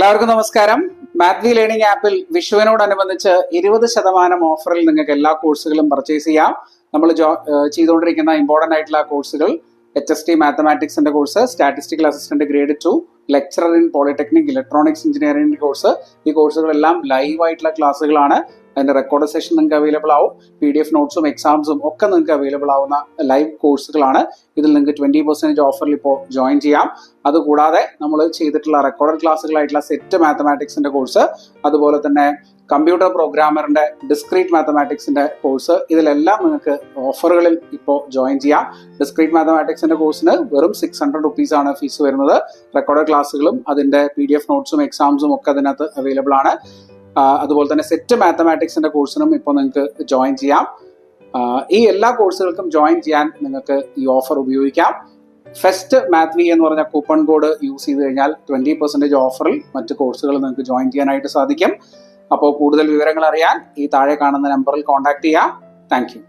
എല്ലാവർക്കും നമസ്കാരം. മാത്വി ലേണിംഗ് ആപ്പിൽ വിഷുവിനോടനുബന്ധിച്ച് 20% ഓഫറിൽ നിങ്ങൾക്ക് എല്ലാ കോഴ്സുകളും പർച്ചേസ് ചെയ്യാം. നമ്മൾ ചെയ്തുകൊണ്ടിരിക്കുന്ന ഇമ്പോർട്ടന്റ് ആയിട്ടുള്ള കോഴ്സുകൾ HST മാത്തമാറ്റിക്സിന്റെ course, statistical assistant grade 2, lecturer in polytechnic electronics engineering course. ഈ കോഴ്സുകളെല്ലാം ലൈവ് ആയിട്ടുള്ള ക്ലാസ്സുകളാണ്. അതിന്റെ റെക്കോർഡ് സെഷൻ നിങ്ങൾക്ക് അവൈലബിൾ ആവും. PDF നോട്ട്സും എക്സാംസും ഒക്കെ നിങ്ങൾക്ക് അവൈലബിൾ ആവുന്ന ലൈവ് കോഴ്സുകളാണ്. ഇതിൽ നിങ്ങൾക്ക് 20% ഓഫറിൽ ഇപ്പോൾ ജോയിൻ ചെയ്യാം. അതുകൂടാതെ നമ്മൾ ചെയ്തിട്ടുള്ള റെക്കോർഡ് ക്ലാസ്സുകളായിട്ടുള്ള സെറ്റ് മാത്തമാറ്റിക്സിന്റെ കോഴ്സ്, അതുപോലെ തന്നെ കമ്പ്യൂട്ടർ പ്രോഗ്രാമറിന്റെ ഡിസ്ക്രീറ്റ് മാത്തമാറ്റിക്സിന്റെ കോഴ്സ്, ഇതിലെല്ലാം നിങ്ങൾക്ക് ഓഫറുകളിൽ ഇപ്പോൾ ജോയിൻ ചെയ്യാം. ഡിസ്ക്രീറ്റ് മാത്തമാറ്റിക്സിന്റെ കോഴ്സിന് വെറും 600 rupees ആണ് ഫീസ് വരുന്നത്. റെക്കോർഡ് ക്ലാസ്സുകളും അതിന്റെ PDF നോട്ട്സും എക്സാംസും ഒക്കെ അതിനകത്ത് അവൈലബിൾ ആണ്. അതുപോലെ തന്നെ സെറ്റ് മാത്തമാറ്റിക്സിന്റെ കോഴ്സിനും ഇപ്പോൾ നിങ്ങൾക്ക് ജോയിൻ ചെയ്യാം. ഈ എല്ലാ കോഴ്സുകൾക്കും ജോയിൻ ചെയ്യാൻ നിങ്ങൾക്ക് ഈ ഓഫർ ഉപയോഗിക്കാം. ഫെസ്റ്റ് മാത്വി എന്ന് പറഞ്ഞ കൂപ്പൺ കോഡ് യൂസ് ചെയ്ത് കഴിഞ്ഞാൽ 20% ഓഫറിൽ മറ്റ് കോഴ്സുകൾ നിങ്ങൾക്ക് ജോയിൻ ചെയ്യാനായിട്ട് സാധിക്കും. അപ്പോൾ കൂടുതൽ വിവരങ്ങൾ അറിയാൻ ഈ താഴെ കാണുന്ന നമ്പറിൽ കോൺടാക്ട് ചെയ്യാം. Thank you.